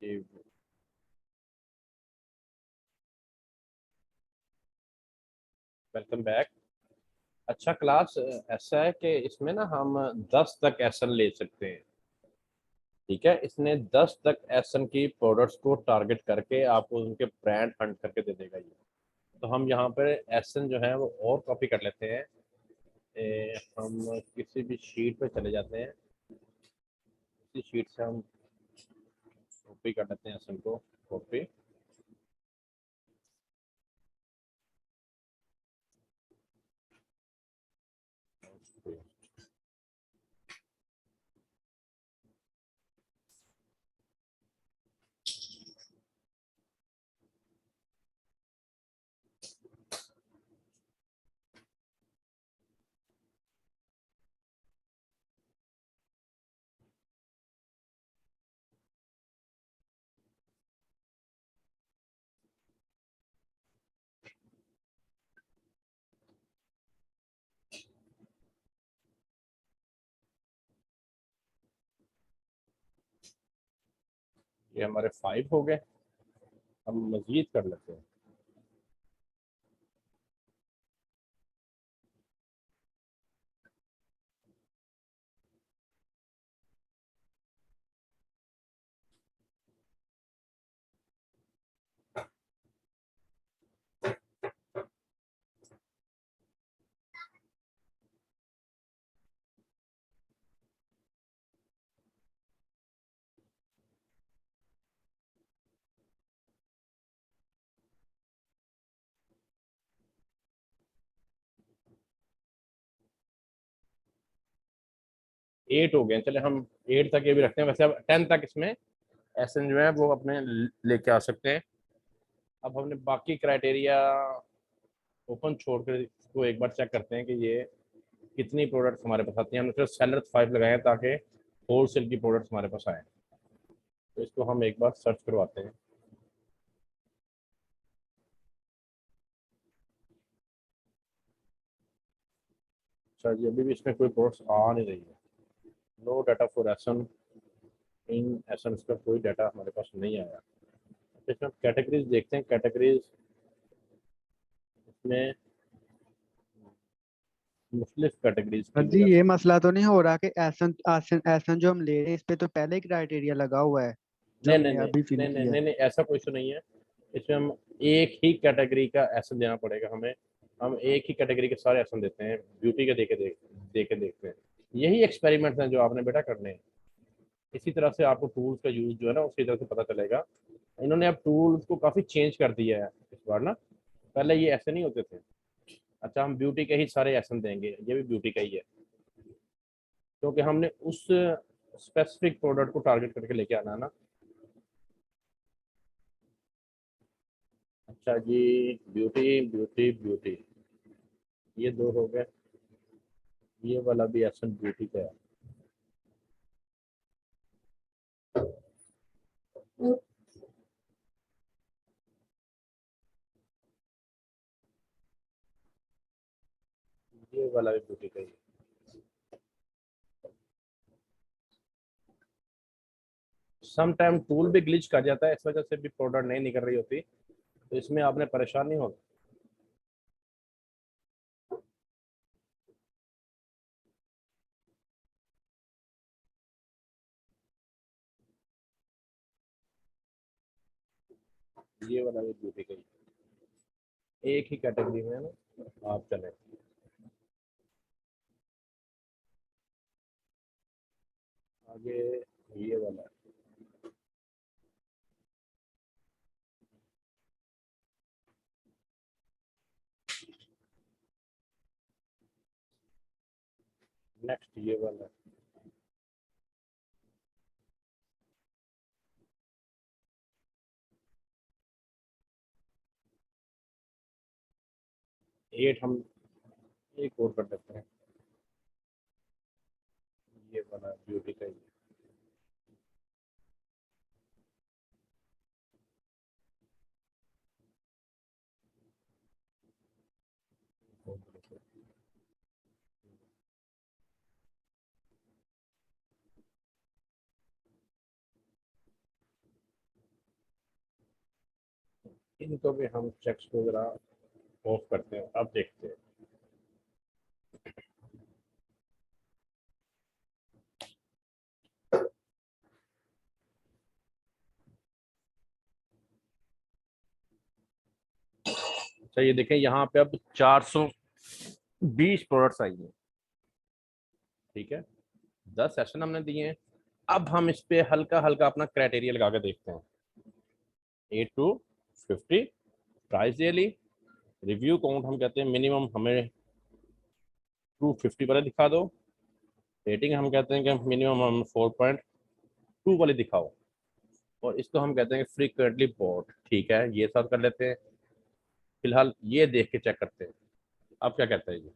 ये welcome back. अच्छा class ऐसा है कि इसमें ना हम 10 तक एसन ले सकते हैं। ठीक है, इसने 10 तक एसन की प्रोडक्ट्स को टारगेट करके आपको उनके ब्रांड फंड करके दे देगा ये। तो हम यहाँ पर एसन जो है वो और कॉपी कर लेते हैं। हम किसी भी शीट पे चले जाते हैं, इसी शीट से हम कॉपी कर लेते हैं एसन को। कॉपी। ये हमारे 5 हो गए। हम मजीद कर लेते हैं। एट हो गए, चले हम 8 तक ये भी रखते हैं। वैसे अब 10 तक इसमें एसन जो है वो अपने लेके आ सकते हैं। अब हमने बाकी क्राइटेरिया ओपन छोड़कर इसको एक बार चेक करते हैं कि ये कितनी प्रोडक्ट्स हमारे पास आती हैं। हमने सिर्फ सेलर्स 5 लगाए हैं ताकि होलसेल की प्रोडक्ट्स हमारे पास आए। तो इसको हम एक बार सर्च करवाते हैं। अच्छा जी, अभी भी इसमें कोई प्रोडक्ट्स आ नहीं रही है। नो डाटा फॉर एसन। इन एसन का कोई डाटा हमारे पास नहीं आया। तो इसमें कैटेगरीज देखते हैं। कैटेगरीज इसमें मुख्तलिफ कैटेगरीज सर की जी, जो है। ये मसला तो नहीं हो रहा कि एसन एसन एसन जो हम ले रहे हैं इस पे तो पहले ही क्राइटेरिया लगा हुआ है जो नहीं नहीं हमने नहीं अभी फिल नहीं नहीं किया है। नहीं नहीं, ऐसा कुछ तो नहीं है। इसमें हम एक ही कैटेगरी का एसन देना पड़ेगा हमें। हम एक ही कैटेगरी के सारे एसन देते हैं। ब्यूटी के दे के देखते हैं। यही एक्सपेरिमेंट्स हैं जो आपने बेटा करने हैं। इसी तरह से आपको टूल्स का यूज जो है ना उसी तरह से पता चलेगा। इन्होंने अब टूल्स को काफ़ी चेंज कर दिया है इस बार ना। पहले ये ऐसे नहीं होते थे। अच्छा, हम ब्यूटी के ही सारे एसन देंगे, ये भी ब्यूटी का ही है, क्योंकि हमने उस स्पेसिफिक प्रोडक्ट को टारगेट करके लेके आना है ना। अच्छा जी, ब्यूटी ब्यूटी ब्यूटी, ये दो हो गए। ये वाला भी एसन ब्यूटी का है। ये वाला भी ब्यूटी का ही है। सम टाइम टूल भी ग्लिच कर जाता है, इस वजह से भी प्रोडक्ट नहीं निकल रही होती। तो इसमें आपने परेशान नहीं होना। ये वाला भी ब्यूटी का ही है। एक ही कैटेगरी में है ना, आप चले आगे। ये वाला है। नेक्स्ट ये वाला है। एट हम एक और कर देते हैं। ये वाला ब्यूटी का ही है। इनको भी हम चेक्स को जरा ऑफ करते हैं, अब देखते हैं। अच्छा ये देखें यहाँ पे अब 420 प्रोडक्ट्स आई हैं, ठीक है, 10 सेशन हमने दिए हैं। अब हम इस पे हल्का हल्का अपना क्राइटेरिया लगा के देखते हैं। 8 to 50 price daily, review count हम कहते हैं मिनिमम हमें 250 वाले दिखा दो, रेटिंग हम कहते हैं कि मिनिमम हम 4.2 वाले दिखाओ, और इसको हम कहते हैं फ्रीक्वेंटली बॉट, ठीक है, ये सब कर लेते हैं। फिलहाल ये देख के चेक करते हैं। आप क्या कहते हैं ये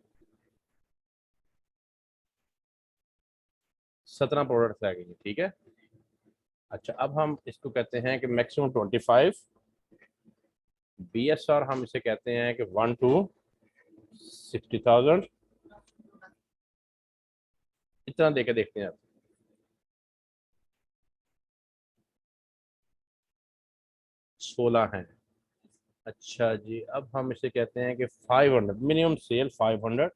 17 प्रोडक्ट्स रह गई हैं, ठीक है। अच्छा अब हम इसको कहते हैं कि मैक्सिमम 25, BSR हम इसे कहते हैं कि 1 to 60,000, इतना देके देखते हैं। 16 हैं। अच्छा जी, अब हम इसे कहते हैं कि 500 मिनिमम सेल 500,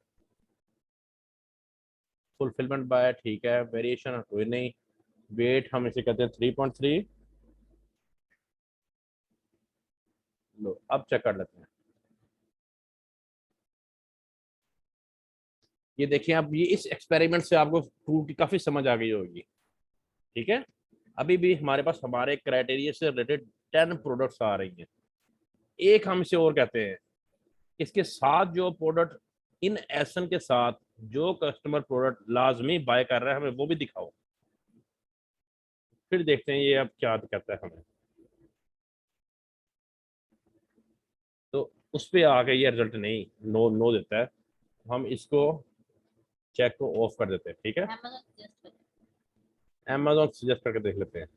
फुलफिलमेंट बाय, ठीक है, वेरिएशन कोई नहीं, वेट हम इसे कहते हैं 3.3। लो अब चेक कर लेते हैं। ये देखिए, अब ये इस एक्सपेरिमेंट से आपको टूल की काफी समझ आ गई होगी, ठीक है। अभी भी हमारे पास हमारे क्राइटेरिया से रिलेटेड 10 प्रोडक्ट्स आ रही हैं। एक हम इसे और कहते हैं, इसके साथ जो प्रोडक्ट, इन एसन के साथ जो कस्टमर प्रोडक्ट लाजमी बाय कर रहा है हमें वो भी दिखाओ, फिर देखते हैं ये अब क्या कहता है हमें। तो उस पर आके ये रिजल्ट नहीं, नो नो देता है, हम इसको चेक को ऑफ कर देते हैं, ठीक है। Amazon सजेस्ट करके देख लेते हैं।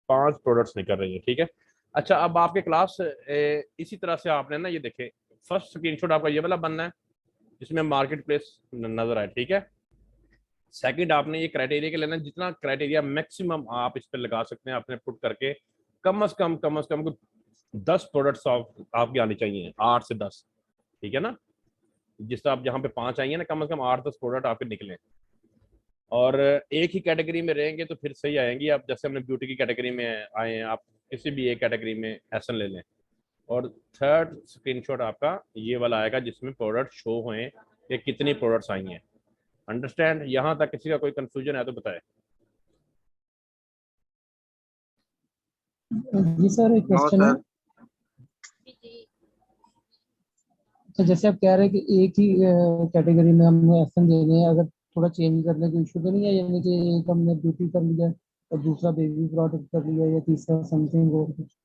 5 प्रोडक्ट्स निकल रही है, ठीक है। अच्छा अब आपके क्लास इसी तरह से आपने ना ये देखे, फर्स्ट स्क्रीनशॉट आपका ये वाला बनना है जिसमें मार्केट प्लेस नजर आए, ठीक है। सेकंड आपने ये क्राइटेरिया के लेना है, जितना क्राइटेरिया मैक्सिमम आप इस पर लगा सकते हैं आपने पुट करके, कम से कम 10 प्रोडक्ट्स आपकी आनी चाहिए, 8 से 10, ठीक है ना। जिस तरह आप जहाँ पे 5 आएंगे ना, कम से कम 8-10 प्रोडक्ट आपके निकले, और एक ही कैटेगरी में रहेंगे तो फिर सही आएंगी। आप जैसे हमने ब्यूटी की कैटेगरी में आए हैं, आप किसी भी एक कैटेगरी में एसन ले लें। और थर्ड स्क्रीनशॉट आपका ये वाला आएगा जिसमें प्रोडक्ट शो हुए कि कितनी प्रोडक्ट्स आई हैं। अंडरस्टैंड? यहाँ तक किसी का कोई कंफ्यूजन है तो बताए। जी सर, एक क्वेश्चन है। तो जैसे आप कह रहे हैं कि एक ही कैटेगरी में हमने एफएन देने हैं, अगर थोड़ा चेंज करने की इशू तो नहीं है? यानी कि एक हमने ब्यूटी कर लिया और दूसरा बेबी प्रोडक्ट कर लिया या तीसरा समथिंग और कुछ।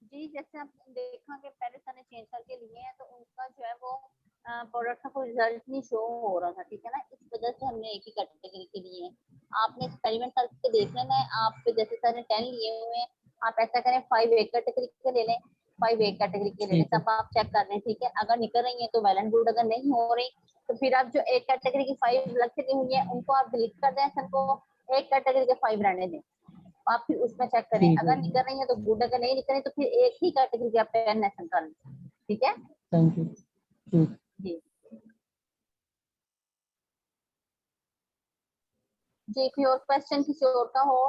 जी जैसे आपने देखा कि पहले सारे चेंज करके लिए हैं तो उनका जो है वो प्रोडक्ट का कोई रिजल्ट नहीं शो हो रहा था, ठीक है ना। इस वजह से हमने एक ही कैटेगरी के लिए हैं। आपने एक्सपेरिमेंट करके देख लेना है। आप जैसे सारे 10 लिए हुए हैं, आप ऐसा करें 5 एक कैटेगरी के ले लें, 5 एक कैटेगरी के ले लें, तब आप चेक कर लें, ठीक है। अगर निकल रही है तो वेल एंड गुड, अगर नहीं हो रही तो फिर आप जो एक कैटेगरी की 5 अलग से दी हुई है उनको आप डिलीट कर दें, सबको एक कैटेगरी के 5 रहने दें। आप फिर उसमें चेक करें, अगर निकल रही है तो गुड, अगर नहीं निकल रही तो फिर एक ही कैटेगरी के आप 10 एसन कर लें, ठीक है। Thank you. जी जी, कोई और क्वेश्चन किसी और का हो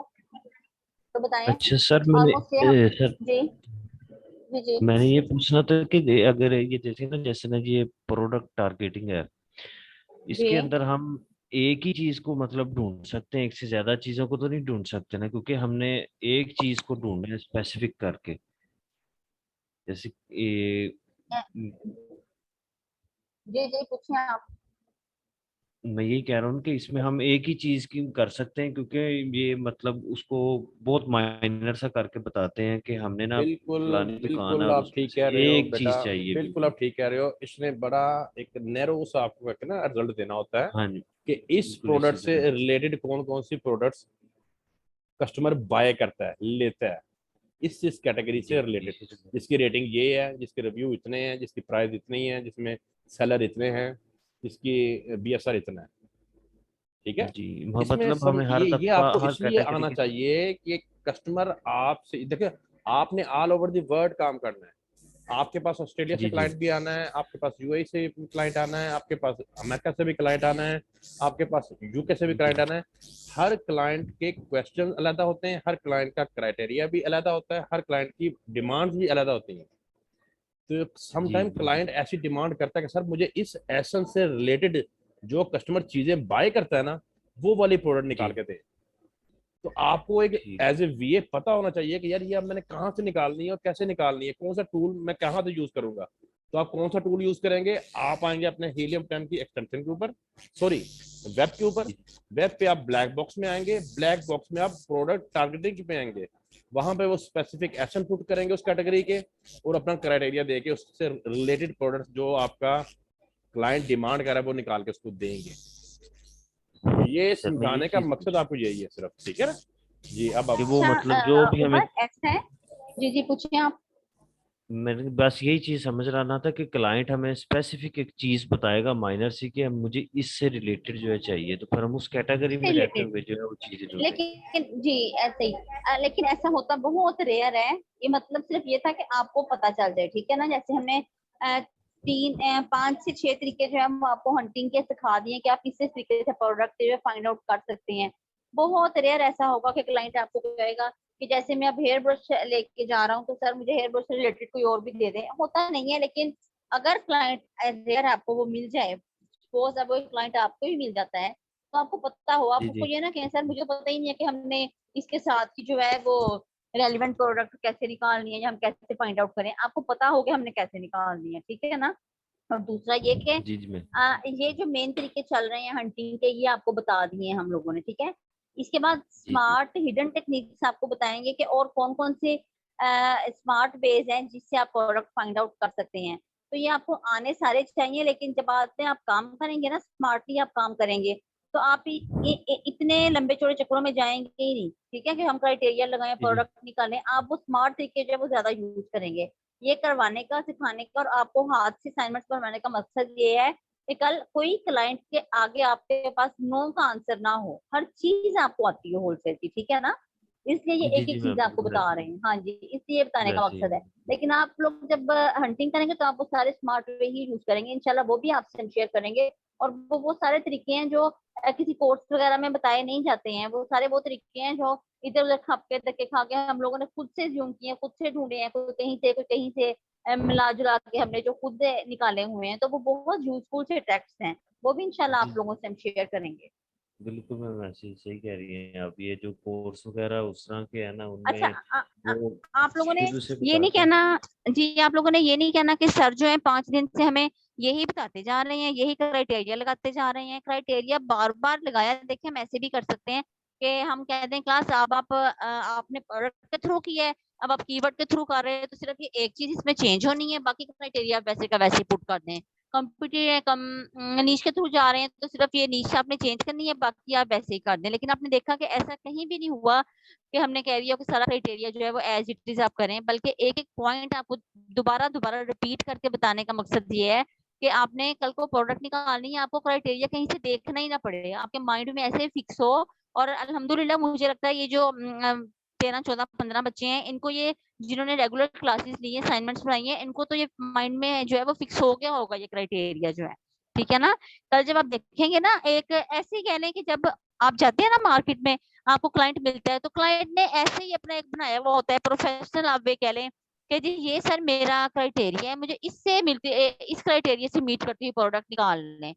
तो बताएं। अच्छा सर, ऑलमोस्ट सर जी जी जी मैंने ये पूछना था कि अगर ये जैसे ना, जैसे ना ये प्रोडक्ट टारगेटिंग है, जी इसके अंदर हम एक ही चीज को मतलब ढूंढ सकते हैं, एक से ज्यादा चीजों को तो नहीं ढूंढ सकते ना, क्योंकि हमने एक चीज को ढूंढना है स्पेसिफिक करके। जैसे ये जी जी पूछिए आप। मैं यही कह रहा हूँ कि इसमें हम एक ही चीज की कर सकते हैं, क्योंकि ये मतलब उसको बहुत माइनर सा करके बताते हैं कि हमने ना बिल्कुल फलानी दुकान है बिल्कुल और आप उसमें ठीक से कह रहे हो एक बेटा, चीज चाहिए बिल्कुल बिल्कुल। आप ठीक कह रहे हो। इसने बड़ा एक नैरो सा आपको करके ना रिजल्ट देना होता है हाँ जी, कि इस बिल्कुल इसी प्रोडक्ट से तरह। रिलेटेड कौन कौन सी प्रोडक्ट्स कस्टमर बाय करता है, लेता है, इस कैटेगरी जी से रिलेटेड, इसी तरह। जिसकी रेटिंग ये है, जिसके रिव्यू इतने हैं, जिसकी प्राइस इतनी है, जिसमें सेलर इतने हैं, जिसकी BSR इतना है, ठीक है। जी इसमें मतलब सर हमें हर ये आपको हर इसलिए कैटेगरी आना के चाहिए कि कस्टमर आपसे देखिए, आपने ऑल ओवर द वर्ल्ड काम करना है। आपके पास ऑस्ट्रेलिया से जी जी क्लाइंट भी आना है, आपके पास यूएई से क्लाइंट आना है, आपके पास अमेरिका से भी क्लाइंट आना है, आपके पास यूके से भी क्लाइंट आना है। हर क्लाइंट के क्वेश्चन अलग होते हैं, हर क्लाइंट का क्राइटेरिया भी अलग होता है, हर क्लाइंट की डिमांड्स भी अलग होती हैं। तो जी समटाइम जी क्लाइंट ऐसी डिमांड करता है कि सर मुझे इस एसेंस से रिलेटेड जो कस्टमर चीजें बाय करता है ना, वो वाली प्रोडक्ट निकाल जी के दे। तो आपको एक ठीक एज ए वीए पता होना चाहिए कि यार ये अब मैंने कहाँ से निकालनी है और कैसे निकालनी है, कौन सा टूल मैं कहाँ से यूज करूंगा। तो आप कौन सा टूल यूज करेंगे, आप आएंगे अपने हीलियम 10 की एक्सटेंशन के ऊपर, सॉरी वेब के ऊपर। जी वेब पे आप ब्लैक बॉक्स में आएंगे, ब्लैक बॉक्स में आप प्रोडक्ट टारगेटिंग पे आएंगे, वहां पे वो स्पेसिफिक एक्शन पुट करेंगे उस कैटेगरी के, और अपना क्राइटेरिया देके उससे रिलेटेड प्रोडक्ट जो आपका क्लाइंट डिमांड कर रहा है वो निकाल के उसको देंगे। ये सर मैं ये समझाने का चीज मकसद आपको यही है सिर्फ, ठीक है ना जी। अब कि आप वो अच्छा मतलब जो भी हमें उमर ऐसा है, जी जी पूछिए आप। मैं बस यही चीज समझ रहा था कि क्लाइंट हमें स्पेसिफिक एक चीज बताएगा माइनर सी कि मुझे इससे रिलेटेड जो है चाहिए, तो फिर हम उस कैटेगरी में रहते रिलेटेड, हुए जो है वो चीजें ढूंढेंगे। लेकिन जी ऐसे ही लेकिन ऐसा होता बहुत रेयर है। ये मतलब सिर्फ ये था कि आपको पता चल जाए, ठीक है ना। जैसे हमने 5 से 6 तरीके जो है हम आपको हंटिंग के सिखा दिए कि आप किस तरीके से प्रोडक्ट जो है फाइंड आउट कर सकते हैं। बहुत रेयर ऐसा होगा कि क्लाइंट आपको कहेगा कि जैसे मैं अब हेयर ब्रश लेके जा रहा हूँ तो सर मुझे हेयर ब्रश से रिलेटेड कोई और भी दे दें, होता नहीं है। लेकिन अगर क्लाइंट रेयर आपको वो मिल जाए, सपोज अब वो क्लाइंट आपको भी मिल जाता है, तो आपको पता हो, जी आपको जी ये ना कहें सर मुझे पता ही नहीं है कि हमने इसके साथ की जो है वो रेलिवेंट प्रोडक्ट कैसे निकालनी है या हम कैसे फाइंड आउट करें, आपको पता हो कि हमने कैसे निकालनी है, ठीक है ना। और दूसरा ये कि जी जी मैं ये जो मेन तरीके चल रहे हैं हंटिंग के, ये आपको बता दिए हैं हम लोगों ने, ठीक है। इसके बाद जी जी स्मार्ट हिडन टेक्निक्स आपको बताएंगे कि और कौन कौन से स्मार्ट वेज हैं जिससे आप प्रोडक्ट फाइंड आउट कर सकते हैं। तो ये आपको आने सारे चाहिए, लेकिन जब बाद में आप काम करेंगे ना, स्मार्टली आप काम करेंगे, तो आप इतने लंबे चौड़े चक्रों में जाएंगे ही नहीं, ठीक है। कि हम क्राइटेरिया लगाएं जी जी प्रोडक्ट निकालें, आप वो स्मार्ट तरीके जो है वो ज्यादा यूज करेंगे। ये करवाने का, सिखाने का और आपको हाथ से असाइनमेंट करवाने का मकसद ये है कि कल कोई क्लाइंट के आगे आपके पास नो का आंसर ना हो, हर चीज आपको आती है होलसेल की, ठीक है ना। इसलिए ये जी एक जी एक मैं चीज आपको बता रहे हैं, हाँ जी, इसलिए बताने का वैसे ही मकसद है। लेकिन आप लोग जब हंटिंग करेंगे तो आप वो सारे स्मार्ट वे ही यूज करेंगे, इंशाल्लाह वो भी आपसे शेयर करेंगे। और वो सारे तरीके हैं जो किसी कोर्स वगैरह में बताए नहीं जाते हैं, वो सारे वो तरीके हैं जो इधर उधर खपके धक्के खा के हम लोगों ने खुद से ज्यूम किए, खुद से ढूंढे हैं, कोई कहीं से कोई कहीं से मिला जुला के हमने जो खुद निकाले हुए हैं, तो वो बहुत यूजफुल से टेक्स्ट हैं, वो भी इंशाल्लाह आप जी लोगों से हम शेयर करेंगे। बिल्कुल मैं वैसे ही सही कह रही हैं आप। ये जो कोर्स वगैरह उस तरह के है ना अच्छा उनमें वो आप लोगों ने शुरू से ये नहीं बताते हैं। कहना, जी आप लोगों ने ये नहीं कहना कि सर जो है 5 दिन से हमें यही बताते जा रहे हैं, यही क्राइटेरिया लगाते जा रहे हैं। क्राइटेरिया बार बार लगाया, देखिए हम ऐसे भी कर सकते हैं कि हम कह दें क्लास अब आप आपने प्रोडक्ट के थ्रू किया है, अब आप कीवर्ड के थ्रू कर रहे हैं, तो सिर्फ ये एक चीज इसमें चेंज होनी है, बाकी क्राइटेरिया वैसे का वैसे पुट कर दें। कंप्यूटर कम नीच के थ्रू जा रहे हैं तो सिर्फ ये नीच आपने चेंज करनी है, बाकी आप वैसे ही कर दें। लेकिन आपने देखा कि ऐसा कहीं भी नहीं हुआ कि हमने कह दिया कि सारा क्राइटेरिया जो है वो एज इट इज आप करें, बल्कि एक एक पॉइंट आपको दोबारा दोबारा रिपीट करके बताने का मकसद ये है कि आपने कल को प्रोडक्ट निकालनी है, आपको क्राइटेरिया कहीं से देखना ही ना पड़े, आपके माइंड में ऐसे फिक्स हो। और अल्हम्दुलिल्लाह मुझे लगता है ये जो 13 14 15 बच्चे हैं, इनको ये जिन्होंने रेगुलर क्लासेस ली है, असाइनमेंट्स बनाई है, इनको तो ये माइंड में जो है वो फिक्स हो गया होगा ये क्राइटेरिया जो है, ठीक है ना। कल जब आप देखेंगे ना, एक ऐसे ही कह लें कि जब आप जाते हैं ना मार्केट में, आपको क्लाइंट मिलता है तो क्लाइंट ने ऐसे ही अपना एक बनाया हुआ होता है प्रोफेशनल, आप वे कह लें कि जी ये सर मेरा क्राइटेरिया है, मुझे इससे मिलती इस क्राइटेरिया से मीट करती हुई प्रोडक्ट निकालने।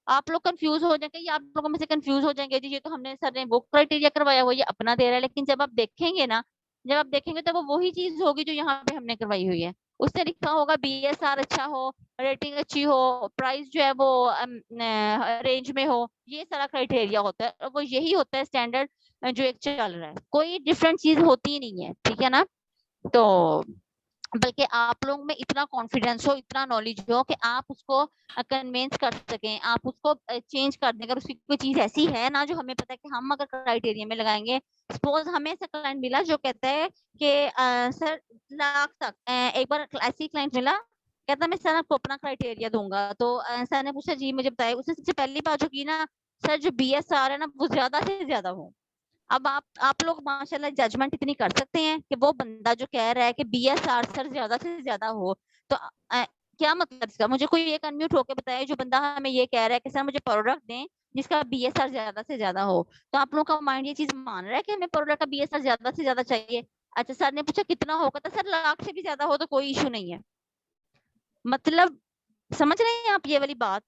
आप लोग कंफ्यूज हो जाएंगे, या आप लोगों में से कंफ्यूज हो जाएंगे जी ये तो हमने सर ने वो क्राइटेरिया करवाया हुआ, ये अपना दे रहा है। लेकिन जब आप देखेंगे ना, जब आप देखेंगे तो वो वही चीज होगी जो यहाँ पे हमने करवाई हुई है। उससे लिखा होगा BSR अच्छा हो, रेटिंग अच्छी हो, प्राइस जो है वो रेंज में हो, ये सारा क्राइटेरिया होता है और वो यही होता है स्टैंडर्ड जो एक चल रहा है, कोई डिफरेंट चीज होती ही नहीं है, ठीक है ना। तो बल्कि आप लोग में इतना कॉन्फिडेंस हो, इतना नॉलेज हो कि आप उसको कन्विंस कर सकें, आप उसको चेंज कर दें। अगर उसकी कोई चीज ऐसी है ना जो हमें पता है कि हम अगर क्राइटेरिया में लगाएंगे, सपोज हमें ऐसा क्लाइंट मिला जो कहता है कि सर लाख तक, एक बार ऐसी क्लाइंट मिला कहता मैं सर आपको अपना क्राइटेरिया दूंगा, तो सर ने पूछा जी मुझे बताए, उसने सबसे पहली बात जो की ना, सर जो BSR है ना वो ज्यादा से ज्यादा हो। अब आप लोग माशाल्लाह जजमेंट इतनी कर सकते हैं कि वो बंदा जो कह रहा है कि BSR सर ज्यादा से ज्यादा हो, तो क्या मतलब इसका? मुझे कोई एक अनम्यूट होकर बताए जो बंदा हमें ये कह रहा है कि सर मुझे प्रोडक्ट दें जिसका BSR ज्यादा से ज्यादा हो। तो आप लोगों का माइंड ये चीज मान रहा है कि हमें प्रोडक्ट का BSR ज्यादा से ज्यादा चाहिए। अच्छा सर ने पूछा कितना होगा, तो सर लाख से भी ज्यादा हो तो कोई इशू नहीं है। मतलब समझ रहे हैं आप ये वाली बात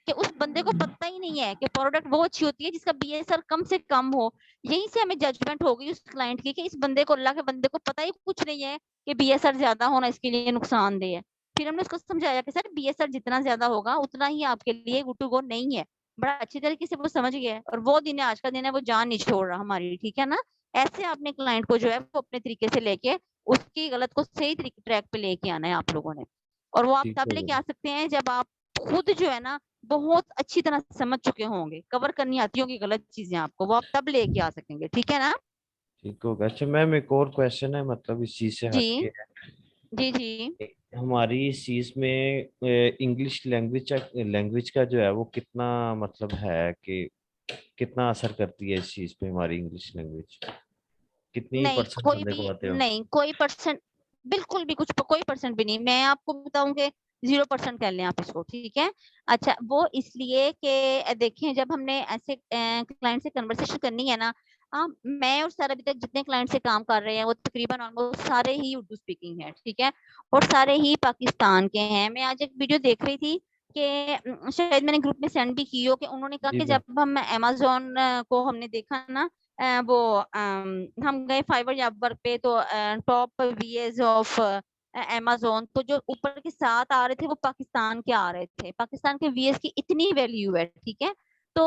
कि उस बंदे को पता ही नहीं है कि प्रोडक्ट वो अच्छी होती है जिसका BSR कम से कम हो। यहीं से हमें जजमेंट हो गई उस क्लाइंट की कि इस बंदे को, अल्लाह के बंदे को पता ही कुछ नहीं है कि BSR ज्यादा होना इसके लिए नुकसानदेह है। फिर हमने उसको समझाया कि सर BSR जितना ज्यादा होगा उतना ही आपके लिए गुड टू गो नहीं है। बड़ा अच्छी तरीके से वो समझ गया है और वो दिन है, आज का दिन है, वो जान नहीं छोड़ रहा हमारी, ठीक है ना। ऐसे आपने क्लाइंट को जो है वो अपने तरीके से लेके उसकी गलत को सही तरीके ट्रैक पे लेके आना है आप लोगों ने। और वो आप ठीक तब हो लेके गया। आ सकते हैं जब आप खुद जो है ना बहुत अच्छी तरह समझ चुके होंगे, कवर करनी आती होंगी गलत चीजें आपको, वो आप तब लेके आ सकेंगे, ठीक है ना। ठीक होगा। अच्छा मैम, एक और क्वेश्चन है, मतलब इस चीज से जी हटके है। जी जी। हमारी इस चीज में इंग्लिश लैंग्वेज का जो है वो कितना मतलब है कि कितना असर करती है इस चीज पे हमारी इंग्लिश लैंग्वेज? कितनी नहीं परसेंट कोई बंदे को भी आते हो? नहीं, कोई परसेंट बिल्कुल भी कुछ कोई परसेंट भी नहीं। मैं आपको बताऊंगे 0% कर लें आप इसको, ठीक है। अच्छा वो इसलिए कि देखें जब हमने ऐसे क्लाइंट से कन्वर्सेशन करनी है ना, मैं और सर अभी तक जितने क्लाइंट से काम कर रहे हैं वो तकरीबन ऑलमोस्ट सारे ही उर्दू स्पीकिंग है, ठीक है। और सारे ही पाकिस्तान के हैं। मैं आज एक वीडियो देख रही थी कि शायद मैंने ग्रुप में सेंड भी की हो कि उन्होंने कहा जी कि मैम। जब हम अमेजोन को हमने देखा ना, वो हम गए फाइवर या वर्क पे, तो टॉप VAs ऑफ अमेजोन, तो जो ऊपर के 7 आ रहे थे वो पाकिस्तान के आ रहे थे। पाकिस्तान के VAs की इतनी वैल्यू है, ठीक है। तो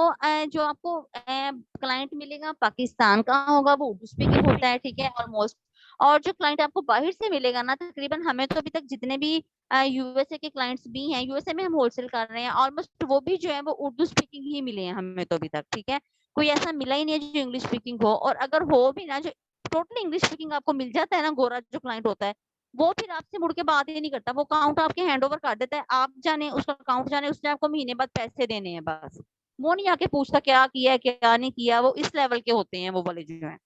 जो आपको क्लाइंट मिलेगा पाकिस्तान का होगा वो उर्दू स्पीकिंग होता है, ठीक है, ऑलमोस्ट। और जो क्लाइंट आपको बाहर से मिलेगा ना, तकरीबन हमें तो अभी तक जितने भी USA के क्लाइंट्स भी हैं, USA में हम होलसेल कर रहे हैं ऑलमोस्ट, वो भी जो है वो उर्दू स्पीकिंग ही मिले हैं हमें तो अभी तक, ठीक है। कोई ऐसा मिला ही नहीं है जो इंग्लिश स्पीकिंग हो। और अगर हो भी ना, जो टोटली इंग्लिश स्पीकिंग आपको मिल जाता है ना, गोरा जो क्लाइंट होता है वो फिर आपसे मुड़ के बात ही नहीं करता, वो अकाउंट आपके हैंड ओवर कर देता है, आप जाने उसका अकाउंट जाने, उसने आपको महीने बाद पैसे देने हैं बस। वो नहीं आके पूछता क्या किया है क्या नहीं किया, वो इस लेवल के होते हैं वो वाले जो है।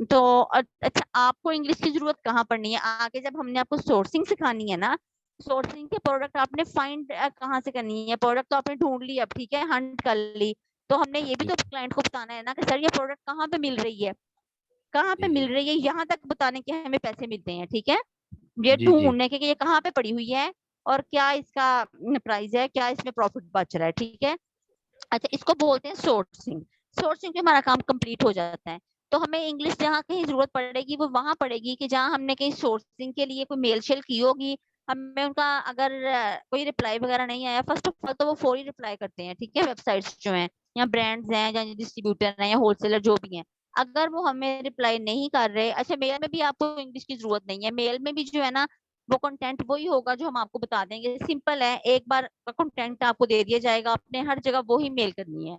तो अच्छा आपको इंग्लिश की जरूरत कहाँ पड़नी है आगे, जब हमने आपको सोर्सिंग सिखानी है ना, सोर्सिंग के प्रोडक्ट आपने फाइंड कहाँ से करनी है, प्रोडक्ट तो आपने ढूंढ ली अब, ठीक है, हंट कर ली, तो हमने ये भी जी तो क्लाइंट को बताना है ना कि सर ये प्रोडक्ट कहाँ पे मिल रही है, कहाँ पे जी मिल जी रही है, यहाँ तक बताने के हमें पैसे मिलते हैं, ठीक है। ये जी जी। ढूंढने के कि ये कहाँ पे पड़ी हुई है और क्या इसका प्राइस है, क्या इसमें प्रॉफिट बच रहा है, ठीक है। अच्छा इसको बोलते हैं सोर्सिंग। सोर्सिंग पे हमारा काम कंप्लीट हो जाता है। तो हमें इंग्लिश जहाँ कहीं जरूरत पड़ेगी वो वहां पड़ेगी कि जहाँ हमने कहीं सोर्सिंग के लिए कोई मेल शेल की होगी, हमें उनका अगर कोई रिप्लाई वगैरह नहीं आया, फर्स्ट ऑफ ऑल तो वो फौरी रिप्लाई करते हैं, ठीक है, वेबसाइट्स जो हैं या ब्रांड्स हैं या डिस्ट्रीब्यूटर हैं या होलसेलर जो भी हैं। अगर वो हमें रिप्लाई नहीं कर रहे, अच्छा मेल में भी आपको इंग्लिश की जरूरत नहीं है, मेल में भी जो है ना वो कंटेंट वही होगा जो हम आपको बता देंगे, सिंपल है, एक बार का कंटेंट आपको दे दिया जाएगा, आपने हर जगह वो ही मेल करनी है,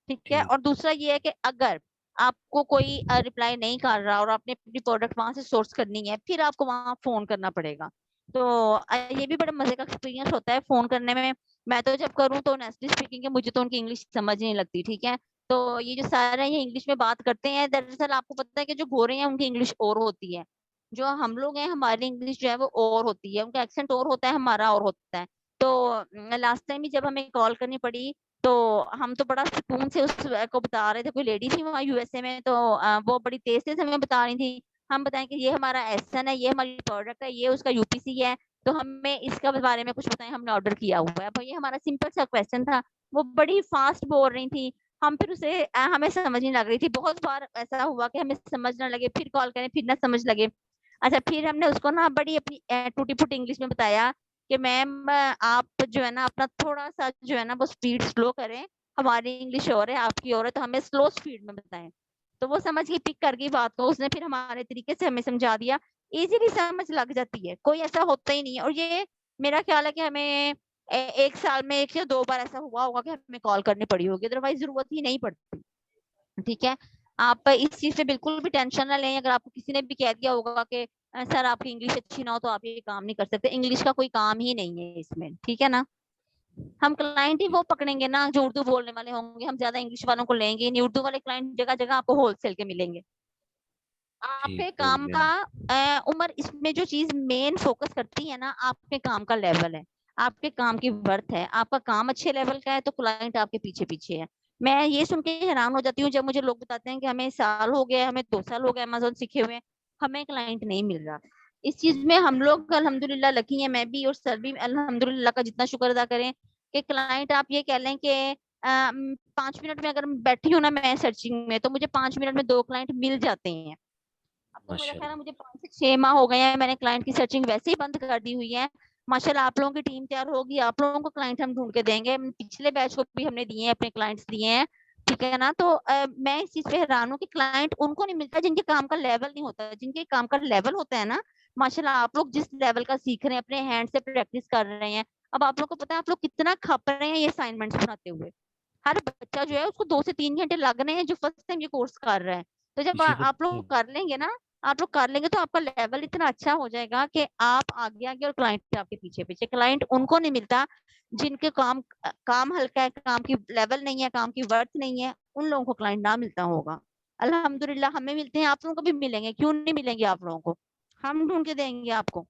ठीक है। ठीक। और दूसरा ये है कि अगर आपको कोई रिप्लाई नहीं कर रहा और आपने अपनी प्रोडक्ट वहां से सोर्स करनी है, फिर आपको वहां फोन करना पड़ेगा। तो ये भी बड़ा मजे का एक्सपीरियंस होता है फोन करने में। मैं तो जब करूँ तो ऑनेस्टली स्पीकिंग है, मुझे तो उनकी इंग्लिश समझ नहीं लगती, ठीक है। तो ये जो सारे ये इंग्लिश में बात करते हैं, दरअसल आपको पता है कि जो गोरे हैं उनकी इंग्लिश और होती है, जो हम लोग हैं हमारी इंग्लिश जो है वो और होती है, उनका एक्सेंट और होता है, हमारा और होता है। तो लास्ट टाइम ही जब हमें कॉल करनी पड़ी तो हम तो बड़ा सुकून से उस को बता रहे थे, कोई लेडी थी वहाँ USA में, तो वो बड़ी तेज तेज हमें बता रही थी। हम बताएं कि ये हमारा एसन है, ये हमारी प्रोडक्ट है, ये उसका UPC है, तो हमें इसका बारे में कुछ बताएं, हमने ऑर्डर किया हुआ है। भाई ये हमारा सिंपल सा क्वेश्चन था, वो बड़ी फास्ट बोल रही थी, हम फिर उसे हमें समझ नहीं लग रही थी। बहुत बार ऐसा हुआ कि हमें समझ ना लगे, फिर कॉल करें फिर ना समझ लगे। अच्छा फिर हमने उसको ना बड़ी अपनी टूटी फूटी इंग्लिश में बताया कि मैम आप जो है ना अपना थोड़ा सा जो है ना वो स्पीड स्लो करें, हमारी इंग्लिश और है आपकी और है, तो हमें स्लो स्पीड में बताएं। तो वो समझ गई, पिक कर गई बात को, उसने फिर हमारे तरीके से हमें समझा दिया। इजीली समझ लग जाती है, कोई ऐसा होता ही नहीं है। और ये मेरा ख्याल है कि हमें एक साल में 1 या 2 बार ऐसा हुआ होगा कि हमें कॉल करनी पड़ी होगी, अदरवाइज जरूरत ही नहीं पड़ती, ठीक है। आप इस चीज से बिल्कुल भी टेंशन ना लें। अगर आपको किसी ने भी कह दिया होगा कि सर आपकी इंग्लिश अच्छी ना हो तो आप ये काम नहीं कर सकते, इंग्लिश का कोई काम ही नहीं है इसमें, ठीक है ना। हम क्लाइंट ही वो पकड़ेंगे ना जो उर्दू बोलने वाले होंगे, हम ज्यादा इंग्लिश वालों को लेंगे नहीं। उर्दू वाले क्लाइंट जगह जगह आपको होलसेल के मिलेंगे। आपके ठीक हो काम गया। का उम्र, इसमें जो चीज मेन फोकस करती है ना, आपके काम का लेवल है, आपके काम की वर्थ है। आपका काम अच्छे लेवल का है तो क्लाइंट आपके पीछे पीछे है। मैं ये सुन के हैरान हो जाती हूँ जब मुझे लोग बताते हैं कि हमें साल हो गया, हमें 2 साल हो गए अमेज़न सीखे हुए, हमें क्लाइंट नहीं मिल रहा। इस चीज में हम लोग अल्हम्दुलिल्लाह लकी हैं, मैं भी और सर भी अल्हम्दुलिल्लाह का जितना शुक्र अदा करें कि क्लाइंट, आप ये कह लें कि 5 मिनट में अगर बैठी हूँ ना मैं सर्चिंग में, तो मुझे 5 मिनट में 2 क्लाइंट मिल जाते हैं। अब तो मेरा ख्याल है माशाल्लाह। मुझे 5 से 6 माह हो गए हैं, मैंने क्लाइंट की सर्चिंग वैसे ही बंद कर दी हुई है। माशाल्लाह आप लोगों की टीम तैयार होगी, आप लोगों को क्लाइंट हम ढूंढ के देंगे। पिछले बैच को भी हमने दिए हैं, अपने क्लाइंट्स दिए हैं, ठीक है ना। तो मैं इस चीज पे हैरान हूँ कि क्लाइंट उनको नहीं मिलता जिनके काम का लेवल नहीं होता। जिनके काम का लेवल होता है ना, माशाल्लाह आप लोग जिस लेवल का सीख रहे हैं, अपने हैंड से प्रैक्टिस कर रहे हैं। अब आप लोग को पता है आप लोग कितना खप रहे हैं ये असाइनमेंट्स बनाते हुए। हर बच्चा जो है उसको 2 से 3 घंटे लग रहे हैं जो फर्स्ट टाइम ये कोर्स कर रहा है। तो जब इसी को आप लोग कर लेंगे ना, आप लोग कर लेंगे तो आपका लेवल इतना अच्छा हो जाएगा कि आप आगे आगे और क्लाइंट आपके पीछे पीछे। क्लाइंट उनको नहीं मिलता जिनके काम हल्का है, काम की लेवल नहीं है, काम की वर्थ नहीं है, उन लोगों को क्लाइंट ना मिलता होगा। अल्हम्दुलिल्लाह हमें मिलते हैं, आप लोगों को भी मिलेंगे, क्यों नहीं मिलेंगे आप लोगों को, हम ढूंढ के देंगे आपको।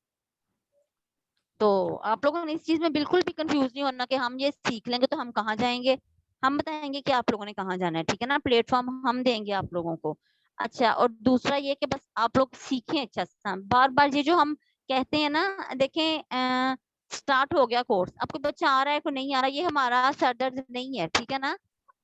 तो आप लोगों ने इस चीज में बिल्कुल भी कंफ्यूज नहीं होना कि हम ये सीख लेंगे तो हम कहाँ जाएंगे। हम बताएंगे कि आप लोगों ने कहाँ जाना है, ठीक है ना। प्लेटफॉर्म हम देंगे आप लोगों को। अच्छा, और दूसरा ये कि बस आप लोग सीखें अच्छा सा। बार बार ये जो हम कहते हैं ना, देखें स्टार्ट हो गया कोर्स, अब कोई बच्चा आ रहा है कोई नहीं आ रहा, ये हमारा सरदर्द नहीं है, ठीक है ना।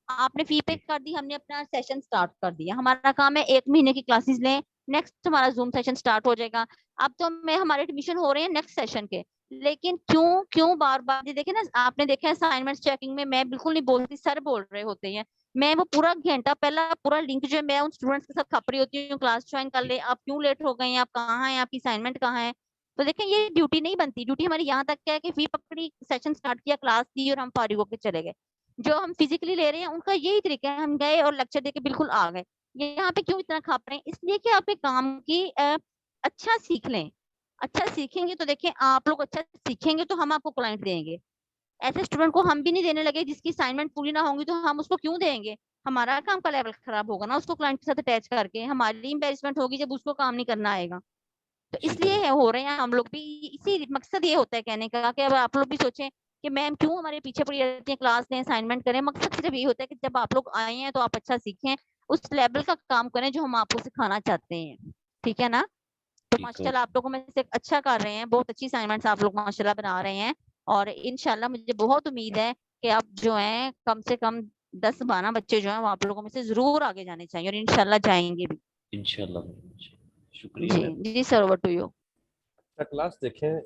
आपने फी पे कर दी, हमने अपना सेशन स्टार्ट कर दिया, हमारा काम है 1 महीने की क्लासेस लें, नेक्स्ट हमारा जूम सेशन स्टार्ट हो जाएगा। अब तो मैं हमारे एडमिशन हो रहे हैं नेक्स्ट सेशन के। लेकिन क्यों क्यों बार बार, ये देखे ना, आपने देखा असाइनमेंट चेकिंग में मैं बिल्कुल नहीं बोलती, सर बोल रहे होते हैं। मैं वो पूरा घंटा पहला पूरा लिंक जो है मैं उन स्टूडेंट्स के साथ खप रही होती हूँ, क्लास ज्वाइन कर ले, आप क्यों लेट हो गए हैं, आप कहाँ हैं, आपकी असाइनमेंट कहाँ है। तो देखें ये ड्यूटी नहीं बनती। ड्यूटी हमारी यहाँ तक क्या है कि फी पकड़ी, सेशन स्टार्ट किया, क्लास दी और हम फारिग होकर चले गए। जो हम फिजिकली ले रहे हैं उनका यही तरीका है, हम गए और लेक्चर देके बिल्कुल आ गए। यहाँ पे क्यों इतना खाप रहे हैं, इसलिए कि आपके काम की अच्छा सीख लें। अच्छा सीखेंगे तो देखें, आप लोग अच्छा सीखेंगे तो हम आपको क्लाइंट देंगे। ऐसे स्टूडेंट को हम भी नहीं देने लगे जिसकी असाइनमेंट पूरी ना होंगी तो हम उसको क्यों देंगे। हमारा काम का लेवल खराब होगा ना उसको क्लाइंट के साथ अटैच करके, हमारी एम्बेरसमेंट होगी जब उसको काम नहीं करना आएगा। तो ठीक है। इसलिए हो रहे हैं हम लोग भी। इसी मकसद ये होता है कहने का कि अब आप लोग भी सोचें कि मैम क्यों हमारे पीछे पड़ी रहती है, क्लास दें, असाइनमेंट करें। मकसद सिर्फ यही होता है कि जब आप लोग आए हैं तो आप अच्छा सीखें, उस लेवल का काम करें जो हम आपको सिखाना चाहते हैं, ठीक है ना। तो ठीक हो माशाल्लाह आप लोगों में से अच्छा कर रहे हैं, बहुत अच्छी असाइनमेंट्स आप लोग माशाल्लाह बना रहे हैं। और इंशाल्लाह मुझे बहुत उम्मीद है कि आप जो है कम से कम 10-12 बच्चे जो है वो आप लोगों में से जरूर आगे जाने चाहिए, और इंशाल्लाह जाएंगे भी। इंशाल्लाह। शुक्रिया जी मैम। जी sir, over to you. Class देखें,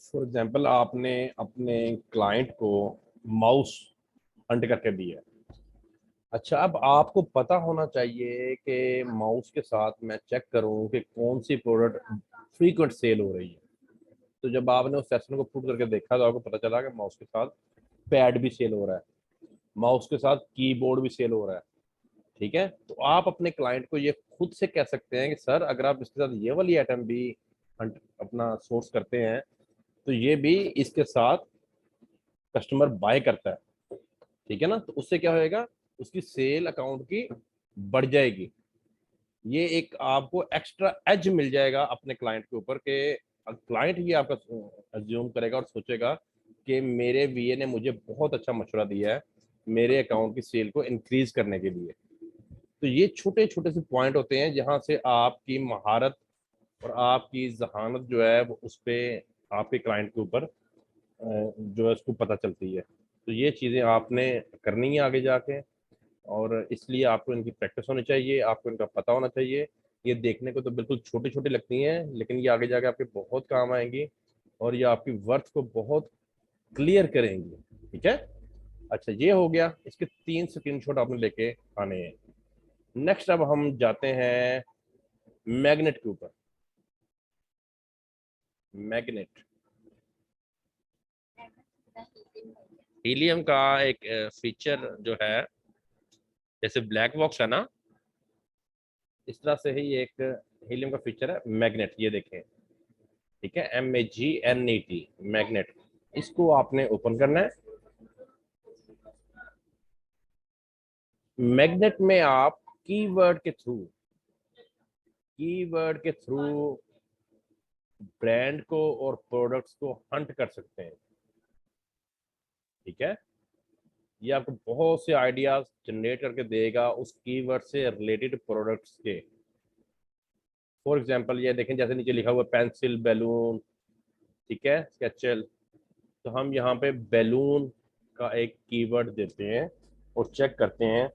फॉर एग्जांपल आपने अपने क्लाइंट को माउस हंट करके दिया। अच्छा, अब आपको पता होना चाहिए कि माउस के साथ मैं चेक करूं कि कौन सी प्रोडक्ट फ्रीक्वेंट सेल हो रही है। तो जब आपने उस सेशन को पुट करके देखा तो आपको पता चला कि माउस के साथ पैड भी सेल हो रहा है, माउस के साथ कीबोर्ड भी सेल हो रहा है, ठीक है। तो आप अपने क्लाइंट को ये खुद से कह सकते हैं कि सर अगर आप इसके साथ ये वाली आइटम भी अपना सोर्स करते हैं तो ये भी इसके साथ कस्टमर बाय करता है, ठीक है ना। तो उससे क्या होएगा, उसकी सेल अकाउंट की बढ़ जाएगी। ये एक आपको एक्स्ट्रा एज मिल जाएगा अपने क्लाइंट के ऊपर के क्लाइंट ये आपका अज्यूम करेगा और सोचेगा कि मेरे वीए ने मुझे बहुत अच्छा मशवरा दिया है मेरे अकाउंट की सेल को इंक्रीज करने के लिए। तो ये छोटे छोटे से पॉइंट होते हैं जहां से आपकी महारत और आपकी जहानत जो है वो उस पर आपके क्लाइंट के ऊपर जो है उसको पता चलती है। तो ये चीज़ें आपने करनी है आगे जाके, और इसलिए आपको इनकी प्रैक्टिस होनी चाहिए, आपको इनका पता होना चाहिए। ये देखने को तो बिल्कुल छोटी छोटी लगती हैं लेकिन ये आगे जाके आपके बहुत काम आएंगी और ये आपकी वर्थ को बहुत क्लियर करेंगी, ठीक है। अच्छा, ये हो गया, इसके 3 स्क्रीनशॉट आपने लेके आने हैं। नेक्स्ट अब हम जाते हैं मैग्नेट के ऊपर। मैग्नेट हीलियम का एक फीचर जो है, जैसे ब्लैक बॉक्स है ना, इस तरह से ही एक हीलियम का फीचर है मैग्नेट। ये देखें, ठीक है, MAGNET मैग्नेट। इसको आपने ओपन करना है। मैग्नेट में आप कीवर्ड के थ्रू ब्रांड को और प्रोडक्ट्स को हंट कर सकते हैं, ठीक है। ये आपको बहुत से आइडियाज जनरेट करके देगा उस कीवर्ड से रिलेटेड प्रोडक्ट्स के। फॉर एग्जांपल ये देखें, जैसे नीचे लिखा हुआ पेंसिल, बैलून, ठीक है, स्केचल। तो हम यहाँ पे बैलून का एक कीवर्ड देते हैं और चेक करते हैं।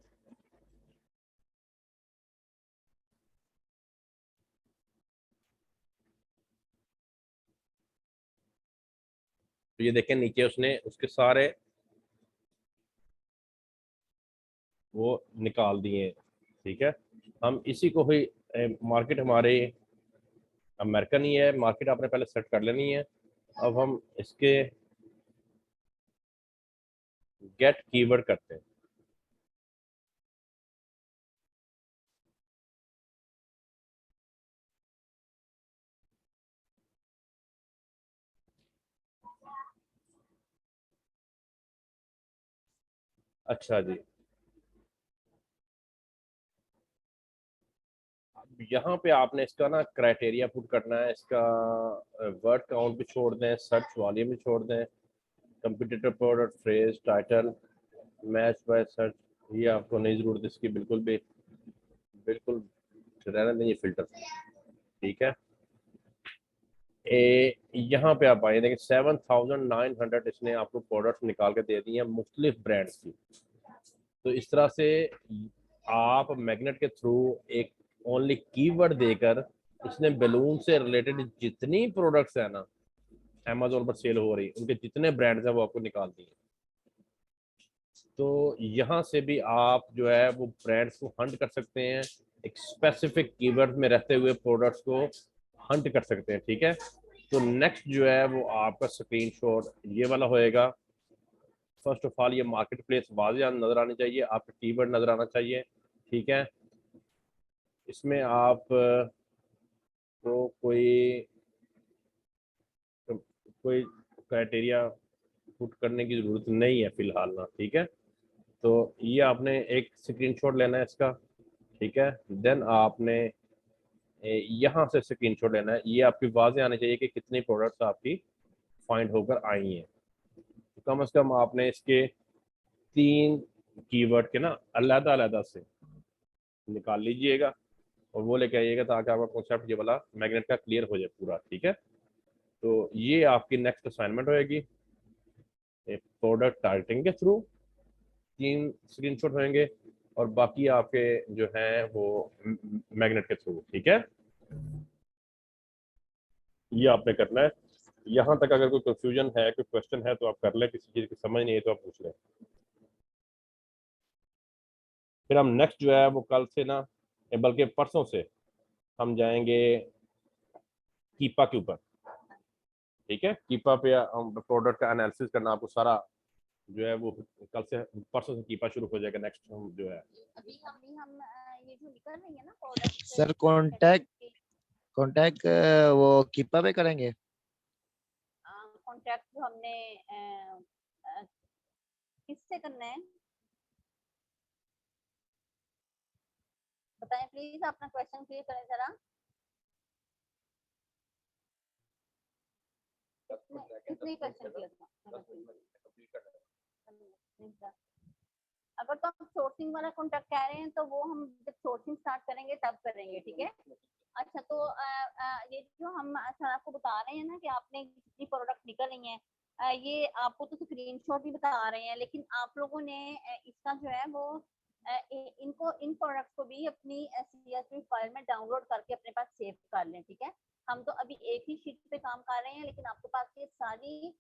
तो ये देखें नीचे उसने उसके सारे वो निकाल दिए हैं, ठीक है। हम इसी को ही मार्केट हमारे अमेरिकन ही है, मार्केट आपने पहले सेट कर लेनी है। अब हम इसके गेट कीवर्ड करते हैं। अच्छा जी, यहाँ पे आपने इसका ना क्राइटेरिया पुट करना है, इसका वर्ड काउंट भी छोड़ दें, सर्च वॉल्यूम भी छोड़ दें, competitor, product, phrase, title, match by search. ये आपको नहीं जरूरत इसकी, बिल्कुल भी, बिल्कुल रहने दें ये फिल्टर, ठीक है। यहाँ पे आप आए देखें 7,900 इसने आपको प्रोडक्ट निकाल के दे दिए हैं मुख्तलिफ ब्रांड्स की। तो इस तरह से आप मैग्नेट के थ्रू एक ओनली कीवर्ड देकर इसने बैलून से रिलेटेड जितनी प्रोडक्ट्स है ना अमेजोन पर सेल हो रही, उनके जितने ब्रांड्स हैं वो आपको निकाल दिए। तो यहाँ से भी आप जो है वो ब्रांड्स को हंट कर सकते हैं, एक स्पेसिफिक कीवर्ड में रहते हुए प्रोडक्ट्स को हंट कर सकते हैं, ठीक है। तो नेक्स्ट जो है वो आपका स्क्रीनशॉट ये वाला होएगा। फर्स्ट ऑफ ऑल ये मार्केट प्लेस वाज़ेह नजर आनी चाहिए, आपका कीवर्ड नजर आना चाहिए, ठीक है। इसमें आप को कोई क्राइटेरिया पुट करने की जरूरत नहीं है फिलहाल ना, ठीक है। तो ये आपने एक स्क्रीनशॉट लेना है इसका, ठीक है। देन आपने यहाँ से स्क्रीनशॉट लेना है, ये आपकी वाज़ेह आनी चाहिए कि कितनी प्रोडक्ट्स आपकी फाइंड होकर आई हैं। तो कम से कम आपने इसके 3 कीवर्ड के ना अलग अलग से निकाल लीजिएगा और वो लेके आइएगा, ताकि आपका कॉन्सेप्ट ये वाला मैग्नेट का क्लियर हो जाए पूरा, ठीक है। तो ये आपकी नेक्स्ट असाइनमेंट होएगी, प्रोडक्ट टारगेटिंग के थ्रू 3 स्क्रीनशॉट होंगे और बाकी आपके जो हैं वो मैग्नेट के थ्रू, ठीक है। ये आपने करना है। यहाँ तक अगर कोई कंफ्यूजन है, कोई क्वेश्चन है तो आप कर लें, किसी चीज़ की समझ नहीं है तो आप पूछ लें। फिर हम नेक्स्ट जो है वो कल से ना, बल्कि परसों से हम जाएंगे कीपा के ऊपर, ठीक है। कीपा पे हम प्रोडक्ट का एनालिसिस करना आपको सारा जो है वो कल से, परसों से कीपा शुरू हो जाएगा नेक्स्ट हम जो है। अभी हम ये जो निकल रही है ना प्रोडक्ट सर कॉन्टैक्ट वो कीपा पे करेंगे। कॉन्ट्रैक्ट जो हमने किससे करना है बताएं प्लीज, अपना क्वेश्चन क्लियर करें जरा। कितने क्वेश्चन क्लियर अगर तो आप सोर्सिंग वाला कॉन्ट्रैक्ट कह रहे हैं तो वो हम जब सोर्सिंग स्टार्ट करेंगे तब करेंगे, ठीक है। अच्छा तो ये जो हम सर आपको बता रहे हैं ना कि आपने जितनी प्रोडक्ट निकल रही हैं, ये आपको तो स्क्रीनशॉट भी बता रहे हैं, लेकिन आप लोगों ने इसका जो है वो इनको इन प्रोडक्ट्स को भी अपनी CSV फाइल में डाउनलोड करके अपने पास सेव कर लें, ठीक है। हम तो अभी एक ही शीट पे काम कर रहे हैं, लेकिन आपके पास ये सारी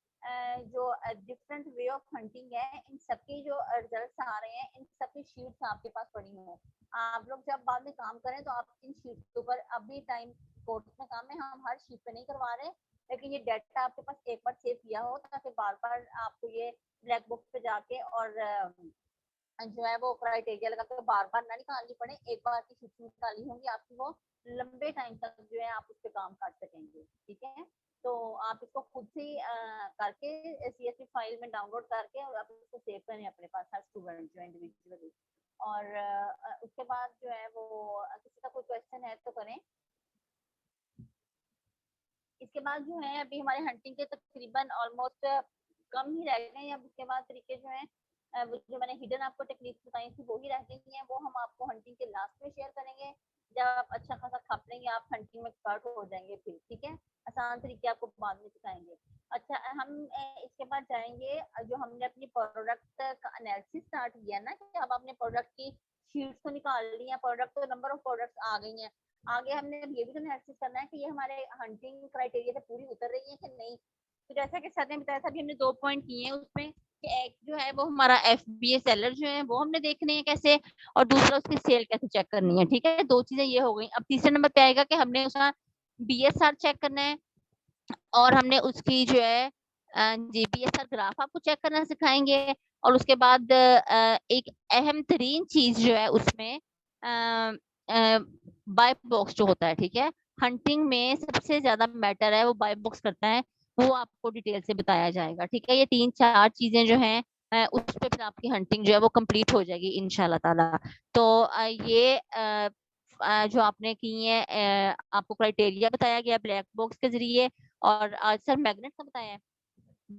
जो डिफरेंट वे ऑफ हंटिंग है, इन सबके जो रिजल्ट्स आ रहे हैं, इन सबकी शीट्स आपके पास पड़ी हो। आप लोग जब बाद में काम करें तो आप इन शीट के ऊपर, अभी टाइम कोर्स में काम है, हम हर शीट पे नहीं करवा रहे, लेकिन ये डाटा आपके पास एक बार सेव किया हो ताकि बार बार आपको ये ब्लैक बुक पे जाके और जो है वो क्राइटेरिया लगा के बार बार ना निकालनी पड़े, एक बार की शीट निकाली होंगी आपकी, वो लंबे टाइम तक जो है आप उस पर काम कर सकेंगे, ठीक है। तो आप इसको खुद से करके CSV फाइल में डाउनलोड करके और आप इसको सेव करें अपने पास, हर स्टूडेंट जो इंडिविजुअली। और उसके बाद जो है वो किसी का कोई क्वेश्चन है तो करें। इसके बाद जो है अभी हमारे हंटिंग के तकरीबन ऑलमोस्ट कम ही रह गए हैं। अब उसके बाद तरीके जो है वो जो मैंने हिडन आपको टेक्निक्स बताई थी वो ही रह गई हैं, वो हम आपको हंटिंग के लास्ट में शेयर करेंगे। जब आप अच्छा खासा खप लेंगे आप हंटिंग में एक्सपर्ट हो जाएंगे फिर, ठीक है। आसान तरीके आपको बाद में सिखाएंगे। अच्छा हम इसके बाद जाएंगे जो हमने अपनी प्रोडक्ट का एनालिसिस स्टार्ट किया ना कि अब आपने प्रोडक्ट की शीट्स को निकाल लिया, प्रोडक्ट तो नंबर ऑफ प्रोडक्ट्स आ गई हैं। आगे हमने ये भी तो एनालिसिस करना है कि ये हमारे हंटिंग क्राइटेरिया से पूरी उतर रही है कि नहीं। तो जैसा कि सर ने बताया था, अभी हमने 2 पॉइंट किए हैं उसमें कि एक जो है वो हमारा FBA सेलर जो है वो हमने देखने हैं कैसे, और दूसरा उसकी सेल कैसे चेक करनी है, ठीक है। 2 चीजें ये हो गई। अब तीसरे नंबर पे आएगा कि हमने उसका BSR चेक करना है और हमने उसकी जो है जी BSR ग्राफ आपको चेक करना सिखाएंगे। और उसके बाद एक अहम तरीन चीज जो है उसमें बाय बॉक्स जो होता है, ठीक है। हंटिंग में सबसे ज्यादा मैटर है वो बाय बॉक्स करता है, वो आपको डिटेल से बताया जाएगा, ठीक है। ये 3-4 चीजें जो हैं उस पे फिर आपकी हंटिंग जो है वो कंप्लीट हो जाएगी इंशाल्लाह ताला। तो ये जो आपने की है आपको क्राइटेरिया बताया गया ब्लैक बॉक्स के जरिए, और आज सर मैग्नेट का बताया है,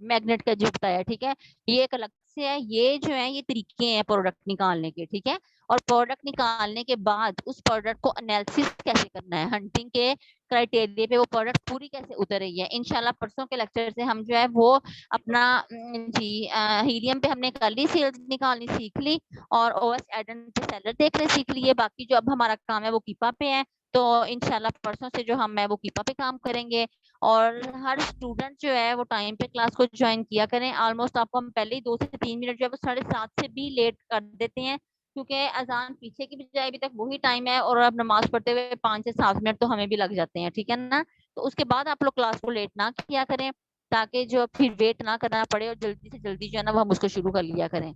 मैग्नेट का जो बताया, ठीक है। ये एक अलग से है, ये जो है ये तरीके हैं प्रोडक्ट निकालने के, ठीक है। और प्रोडक्ट निकालने के बाद उस प्रोडक्ट को एनालिसिस कैसे करना है, हंटिंग के क्राइटेरिया पे वो प्रोडक्ट पूरी कैसे उतर रही है। इंशाल्लाह परसों के लेक्चर से हम जो है वो अपना जी हीलियम पे हमने कल ही सेल्स निकालनी सीख ली और OS एडन पे सेलर देखने सीख लिए। बाकी जो अब हमारा काम है वो कीपा पे है, तो इंशाल्लाह परसों से जो हम है वो कीपा पे काम करेंगे। और हर स्टूडेंट जो है वो टाइम पे क्लास को ज्वाइन किया करें। ऑलमोस्ट आपको हम पहले ही 2 से 3 मिनट जो है वो 7:30 से भी लेट कर देते हैं, क्योंकि अजान पीछे की बजाय अभी तक वही टाइम है और अब नमाज पढ़ते हुए 5 से 7 मिनट तो हमें भी लग जाते हैं, ठीक है ना। तो उसके बाद आप लोग क्लास को लेट ना किया करें, ताकि जो फिर वेट ना करना पड़े और जल्दी से जल्दी जो है ना वो हम उसको शुरू कर लिया करें।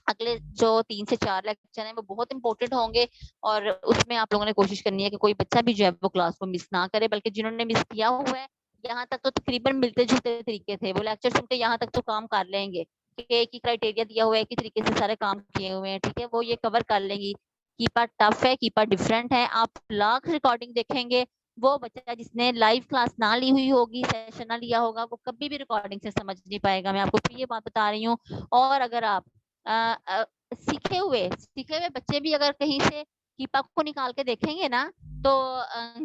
अगले जो 3 से 4 लेक्चर हैं वो बहुत इंपॉर्टेंट होंगे, और उसमें आप लोगों ने कोशिश करनी है कि कोई बच्चा भी जो है वो क्लास को मिस ना करे, बल्कि जिन्होंने मिस किया हुआ है यहाँ तक तो तकरीबन मिलते जुलते तरीके थे, वो लेक्चर सुन के यहाँ तक तो काम कर लेंगे कि एक ही क्राइटेरिया दिया हुआ है, एक ही तरीके से सारे काम किए हुए हैं, ठीक है। वो ये कवर कर लेंगी। कीपा टफ है, कीपा डिफरेंट है। आप लाख रिकॉर्डिंग देखेंगे, वो बच्चा जिसने लाइव क्लास ना ली हुई होगी, सेशन ना लिया होगा, वो कभी भी रिकॉर्डिंग से समझ नहीं पाएगा, मैं आपको ये बात बता रही हूँ। और अगर आप सीखे हुए बच्चे भी अगर कहीं से कीपा को निकाल के देखेंगे ना, तो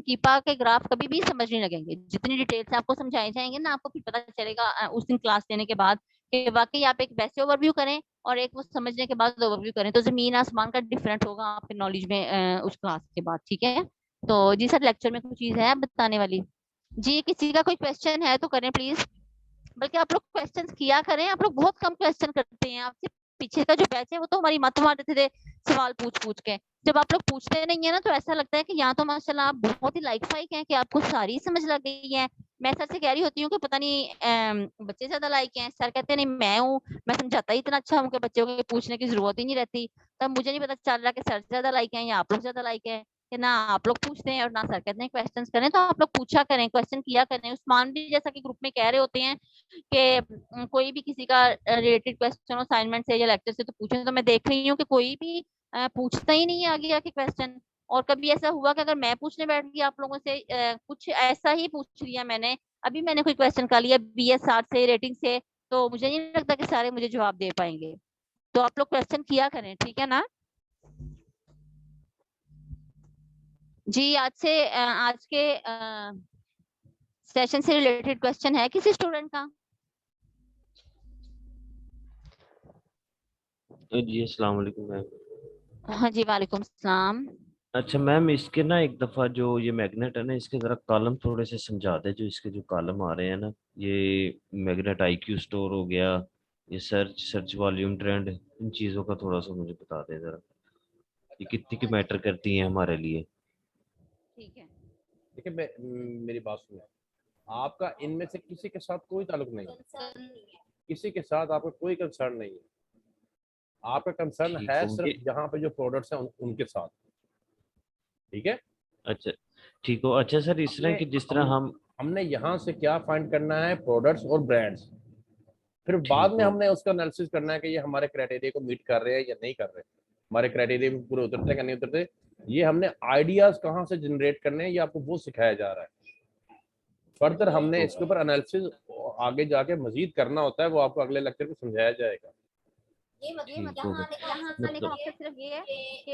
कीपा के ग्राफ कभी भी समझ नहीं लगेंगे। जितनी डिटेल से आपको समझाए जाएंगे ना, आपको फिर पता चलेगा उस दिन क्लास लेने के बाद कि वाकई आप एक वैसे ओवरव्यू करें और एक वो समझने के बाद ओवरव्यू करें, तो जमीन आसमान का डिफरेंट होगा आपके नॉलेज में उस क्लास के बाद, ठीक है। तो जी सर, लेक्चर में कुछ चीज है बताने वाली? जी किसी का कोई क्वेश्चन है तो करें प्लीज, बल्कि आप लोग क्वेश्चंस किया करें। आप लोग बहुत कम क्वेश्चन करते हैं। आपसे पीछे का जो बैच है वो तो हमारी मत मार देते थे सवाल पूछ के। जब आप लोग पूछते नहीं है ना, तो ऐसा लगता है कि यहाँ तो माशाल्लाह आप बहुत ही लाइक फाइक हैं कि आपको सारी समझ लग गई है। मैं सर से कह रही होती हूँ कि पता नहीं बच्चे ज्यादा लाइक हैं। सर कहते हैं नहीं मैं हूँ, मैं समझाता ही इतना अच्छा हूँ कि बच्चों को पूछने की जरूरत ही नहीं रहती। तब मुझे नहीं पता चल रहा कि सर ज्यादा लाइक है या आप लोग ज्यादा लाइक है, कि ना आप लोग पूछते हैं और ना सर कहते हैं क्वेश्चंस करें। तो आप लोग पूछा करें, क्वेश्चन किया करें। उस्मान भी जैसा कि ग्रुप में कह रहे होते हैं कि कोई भी किसी का रिलेटेड क्वेश्चन असाइनमेंट से या लेक्चर से तो पूछे, तो मैं देख रही हूँ कि कोई भी पूछता ही नहीं है आगे आके क्वेश्चन। और कभी ऐसा हुआ कि अगर मैं पूछने बैठ गई आप लोगों से कुछ ऐसा ही पूछ लिया मैंने, अभी मैंने कोई क्वेश्चन कर लिया BSR से रेटिंग से, तो मुझे नहीं लगता कि सारे मुझे जवाब दे पाएंगे। तो आप लोग क्वेश्चन किया करें, ठीक है ना जी। आज के सेशन से रिलेटेड क्वेश्चन है किसी स्टूडेंट का? जी अस्सलाम वालेकुम मैम। हाँ जी वालेकुम सलाम। अच्छा मैम, इसके ना एक दफा जो ये मैग्नेट है ना, इसके जरा कॉलम थोड़े से समझा दे। जो इसके जो कॉलम आ रहे हैं ना, ये मैग्नेट IQ स्टोर हो गया, ये सर्च वॉल्यूम ट्रेंड, इन चीजों का थोड़ा सा मुझे बता दे जरा, ये कितनी की मैटर करती है हमारे लिए। ठीक है, देखिए मेरी बात सुनो, आपका इनमें से किसी के साथ कोई ताल्लुक नहीं है, किसी के साथ आपका कोई कंसर्न नहीं है। आपका कंसर्न ठीक है हो सिर्फ यहाँ पे जो प्रोडक्ट्स हैं उनके साथ, ठीक है। अच्छा ठीक हो। अच्छा सर, इस तरह हमने की जिस तरह हम हमने यहाँ से क्या फाइंड करना है, प्रोडक्ट्स और ब्रांड्स। फिर बाद ठीक में हो हमने उसका एनालिसिस करना है कि ये हमारे क्राइटेरिया को मीट कर रहे हैं या नहीं कर रहे। हमारे क्राइटेरिया भी पूरे उतरते हैं कि नहीं उतरते, ये हमने आइडियाज कहाँ से जनरेट करने हैं ये आपको वो सिखाया जा रहा है। फर्दर हमने इसके ऊपर एनालिसिस आगे जाके मजीद करना होता है, वो आपको अगले लेक्चर में समझाया जाएगा। ये ठीक यहाँ होगा। आने का मतलब मकसद सिर्फ ये है कि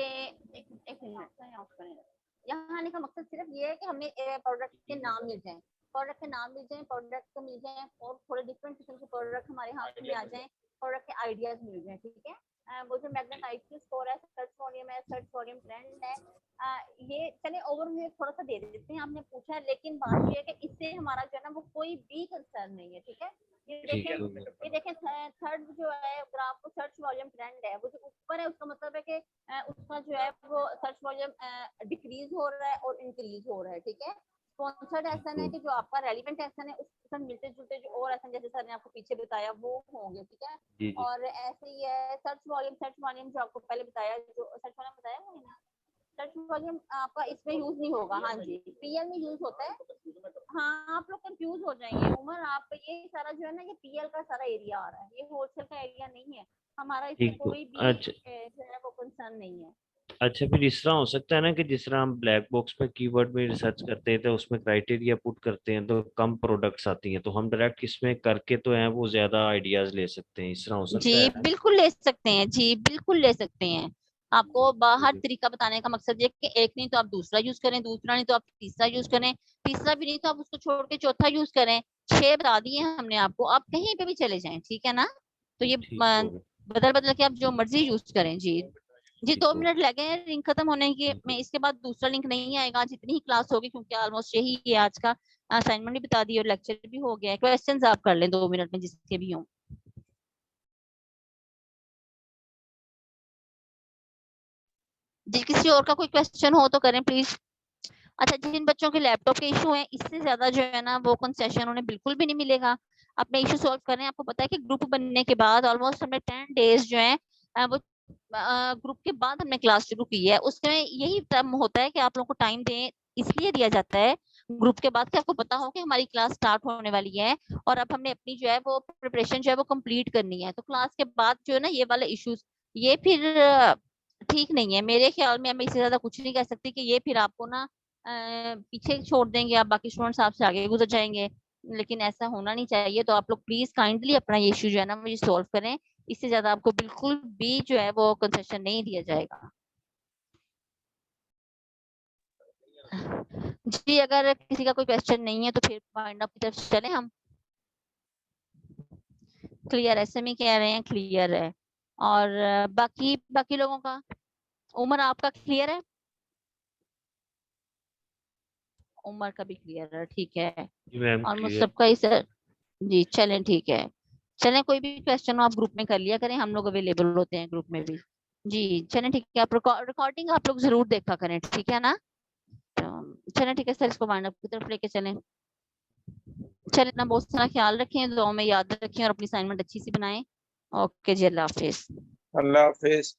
एक मिनट, यहाँ आने का मकसद सिर्फ ये है कि हमें प्रोडक्ट के नाम मिल जाएं, प्रोडक्ट के नाम मिल जाएं, प्रोडक्ट को मिल जाएं और थोड़े डिफरेंट किस्म के प्रोडक्ट हमारे हाथ में आ जाएं, प्रोडक्ट के आइडियाज मिल जाएं, ठीक है। वो जो मैग्नेटाइट स्कोर है, सर्च वॉल्यूम है, सर्च वॉल्यूम ट्रेंड है, ये चले ओवरव्यू थोड़ा सा दे देते हैं, आपने पूछा है, लेकिन बात ये है कि इससे हमारा जो है ना वो कोई भी कंसर्न नहीं है, ठीक है। ये ठीक देखें, है। ये देखें थर्ड जो है ग्राफ को सर्च वॉल्यूम ट्रेंड है, वो जो ऊपर है उसका मतलब है कि उसका जो है वो सर्च वॉल्यूम डिक्रीज हो रहा है और इंक्रीज हो रहा है, ठीक है। स्पॉन्सर्ड एसन है कि जो आपका रेलिवेंट एसन है उसके साथ मिलते जुलते जो और एसन जैसे सर ने आपको पीछे बताया वो होंगे, ठीक है। जी जी। और ऐसे ही है सर्च वॉल्यूम जो आपको पहले बताया, जो सर्च वॉल्यूम बताया वो है ना, सर्च वॉल्यूम आपका इसमें यूज नहीं होगा, हाँ जी, पीएल में यूज होता है। हाँ, आप लोग कंफ्यूज हो जाएंगे उमर, आप ये सारा जो है ना ये पीएल का सारा एरिया आ रहा है, ये होलसेल का एरिया नहीं है हमारा, इसमें ठीक हो। कोई भी अच्छा जो है वो कंसर्न नहीं है। अच्छा, फिर इस तरह हो सकता है ना कि जिस तरह हम ब्लैक बॉक्स पे कीवर्ड में रिसर्च करते हैं तो उसमें क्राइटेरिया पुट करते हैं तो कम प्रोडक्ट्स आती हैं, तो हम डायरेक्ट इसमें करके तो हैं वो ज्यादा आइडियाज ले सकते हैं, इस तरह हो सकता जी है। बिल्कुल ले सकते हैं, जी बिल्कुल ले सकते हैं। आपको बाहर जी तरीका बताने का मकसद ये है कि एक नहीं तो आप दूसरा यूज करें, दूसरा नहीं तो आप तीसरा यूज करें, तीसरा भी नहीं तो आप उसको छोड़ के चौथा यूज करें। 6 बता दिए हमने आपको, आप कहीं पे भी चले जाएं, ठीक है ना। तो ये ठीक हो गया। बदल बदल के आप जो मर्जी यूज करें। जी जी, ठीक 2 हो मिनट लगे हैं लिंक खत्म होने के में, इसके बाद दूसरा लिंक नहीं आएगा, जितनी ही क्लास होगी, क्योंकि ऑलमोस्ट यही है आज का। असाइनमेंट भी बता दी और लेक्चर भी हो गया है, क्वेश्चंस आप कर लें 2 मिनट में जिसके भी हों। जी किसी और का कोई क्वेश्चन हो तो करें प्लीज। अच्छा, जिन बच्चों के लैपटॉप के इशू हैं, इससे ज्यादा जो है ना वो कंसेशन उन्हें बिल्कुल भी नहीं मिलेगा। अपने इशू सॉल्व करें। आपको पता है कि ग्रुप बनने के बाद ऑलमोस्ट हमने 10 डेज जो है वो ग्रुप के बाद हमने क्लास शुरू की है, उसमें यही टर्म होता है कि आप लोगों को टाइम दें, इसलिए दिया जाता है ग्रुप के बाद कि आपको पता हो कि हमारी क्लास स्टार्ट होने वाली है और अब हमने अपनी जो है वो प्रिपरेशन जो है वो कंप्लीट करनी है। तो क्लास के बाद जो है ना ये वाले इश्यूज, ये फिर ठीक नहीं है मेरे ख्याल में। मैं इससे ज्यादा कुछ नहीं कह सकती कि ये फिर आपको ना पीछे छोड़ देंगे, आप बाकी स्टूडेंट्स आपसे आगे गुजर जाएंगे, लेकिन ऐसा होना नहीं चाहिए। तो आप लोग प्लीज काइंडली अपना ये इशू जो है ना मुझे सॉल्व करें, इससे ज्यादा आपको बिल्कुल भी जो है वो कंसेशन नहीं दिया जाएगा। जी अगर किसी का कोई क्वेश्चन नहीं है तो फिर वाइंड अप की तरफ चले हम। क्लियर है, एसएमई कह रहे हैं क्लियर है, और बाकी बाकी लोगों का, उमर आपका क्लियर है? उमर का भी क्लियर है, ठीक है। जी मैम ऑलमोस्ट क्लियर। सबका ही सर। जी चलें ठीक है। चलें, कोई भी क्वेश्चन हो आप ग्रुप में कर लिया करें, हम लोग अवेलेबल होते हैं ग्रुप में भी। जी चलें ठीक है, आप रिकॉर्डिंग आप लोग जरूर देखा करें, ठीक है ना। तो चलें ठीक है सर, इसको वाइंड अप की तरफ लेके चलें। चलें, अपना बहुत सारा ख्याल रखें, दुआओं में याद रखें और अपनी असाइनमेंट अच्छी सी बनाएं। ओके जी, अल्लाह हाफिज। अल्लाह हाफिज।